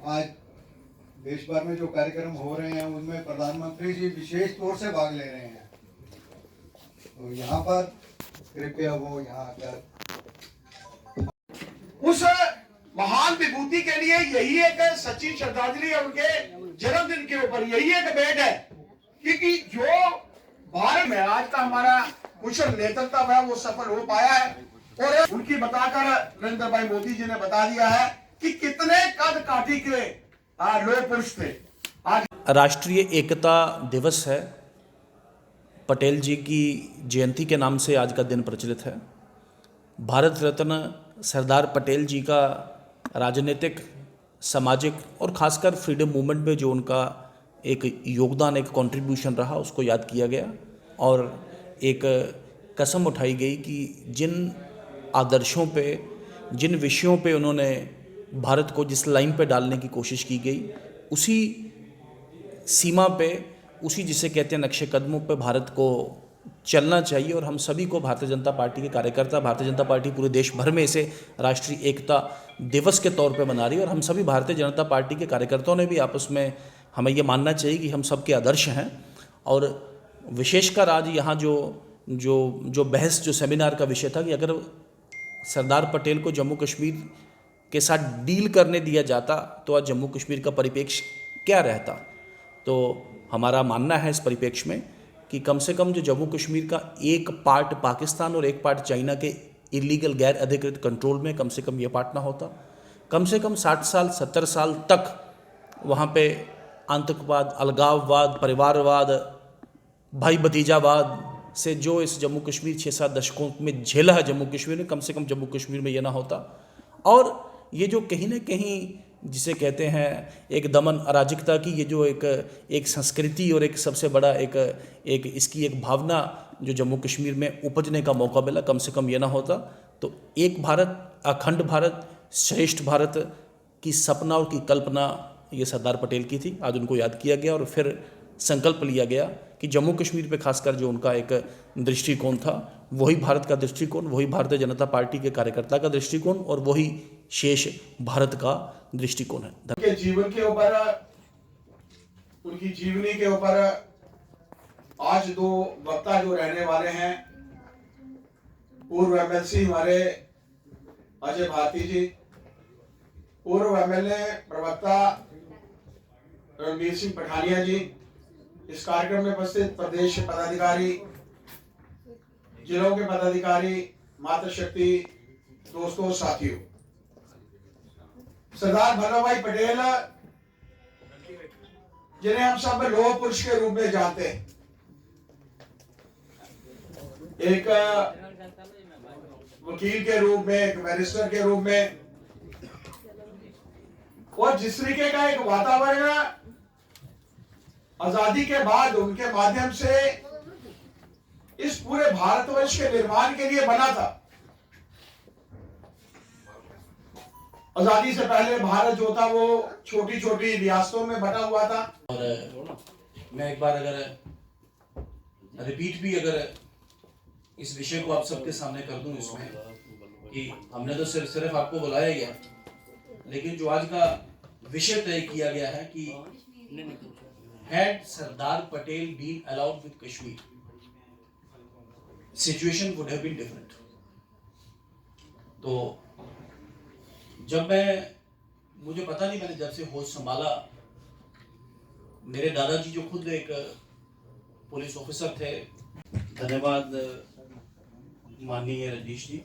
आज देश भर में जो कार्यक्रम हो रहे हैं उनमें प्रधानमंत्री जी विशेष तौर से भाग ले रहे हैं, तो यहाँ पर कृपया वो यहाँ आकर उस महान विभूति के लिए यही एक सच्ची श्रद्धांजलि है। उनके जन्मदिन के ऊपर यही एक भेंट है, क्योंकि जो भारत में आज का हमारा कुशल नेतृत्व है वो सफल हो पाया है। और उनकी बताकर नरेंद्र भाई मोदी जी ने बता दिया है कि कितने कद काठी के लोह पुरुष थे। आज राष्ट्रीय एकता दिवस है। पटेल जी की जयंती के नाम से आज का दिन प्रचलित है। भारत रत्न सरदार पटेल जी का राजनीतिक, सामाजिक और खासकर फ्रीडम मूवमेंट में जो उनका एक योगदान, एक कंट्रीब्यूशन रहा, उसको याद किया गया और एक कसम उठाई गई कि जिन आदर्शों पे, जिन विषयों पे उन्होंने भारत को जिस लाइन पे डालने की कोशिश की गई, उसी सीमा पे, उसी जिसे कहते हैं नक्शे कदमों पे भारत को चलना चाहिए। और हम सभी को, भारतीय जनता पार्टी के कार्यकर्ता, भारतीय जनता पार्टी पूरे देश भर में इसे राष्ट्रीय एकता दिवस के तौर पे मना रही है। और हम सभी भारतीय जनता पार्टी के कार्यकर्ताओं ने भी आपस में हमें ये मानना चाहिए कि हम सबके आदर्श हैं। और विशेषकर आज यहाँ जो बहस, जो सेमिनार का विषय था कि अगर सरदार पटेल को जम्मू कश्मीर के साथ डील करने दिया जाता तो आज जम्मू कश्मीर का परिप्रेक्ष्य क्या रहता। तो हमारा मानना है इस परिप्रेक्ष्य में कि कम से कम जो जम्मू कश्मीर का एक पार्ट पाकिस्तान और एक पार्ट चाइना के इलीगल, गैर अधिकृत कंट्रोल में, कम से कम ये पार्ट ना होता। कम से कम 60 साल 70 साल तक वहाँ पे आतंकवाद, अलगाववाद, परिवारवाद, भाई भतीजावाद से जो इस जम्मू कश्मीर 6-7 दशकों में झेला है जम्मू कश्मीर में, कम से कम जम्मू कश्मीर में ये ना होता। और ये जो कहीं ना कहीं जिसे कहते हैं एक दमन, अराजकता की ये जो एक संस्कृति और एक सबसे बड़ा एक इसकी एक भावना जो जम्मू कश्मीर में उपजने का मौका मिला, कम से कम ये ना होता। तो एक भारत, अखंड भारत, श्रेष्ठ भारत की सपना और की कल्पना ये सरदार पटेल की थी। आज उनको याद किया गया और फिर संकल्प लिया गया कि जम्मू कश्मीर पे खासकर जो उनका एक दृष्टिकोण था, वही भारत का दृष्टिकोण, वही भारतीय जनता पार्टी के कार्यकर्ता का दृष्टिकोण और वही शेष भारत का दृष्टिकोण है। उनके जीवन के ऊपर, उनकी जीवनी के ऊपर आज दो वक्ता जो रहने वाले हैं, पूर्व एमएलसी हमारे अजय भारती जी, पूर्व एमएलए प्रवक्ता रणबीर सिंह पठानिया जी, इस कार्यक्रम में उपस्थित प्रदेश पदाधिकारी, जिलों के पदाधिकारी, मातृशक्ति, दोस्तों, साथियों, सरदार वल्लभ भाई पटेल जिन्हें हम सब लौह पुरुष के रूप में जानते हैं, एक वकील के रूप में, एक बैरिस्टर के रूप में, और जिस तरीके का एक वातावरण आजादी के बाद उनके माध्यम से इस पूरे भारतवर्ष के निर्माण के लिए बना था। आजादी से पहले भारत जो था वो छोटी छोटी रियासतों में बटा हुआ था। और मैं एक बार अगर रिपीट भी अगर इस विषय को आप सबके सामने कर दूं इसमें कि हमने तो सिर्फ आपको बुलाया गया, लेकिन जो आज का विषय तय किया गया है कि had Sardar Patel been allowed with Kashmir, situation would have been different। तो जब मुझे पता नहीं, मैंने जब से होश संभाला, मेरे दादाजी जो खुद एक पुलिस ऑफिसर थे, धन्यवाद माननीय रजनीश जी,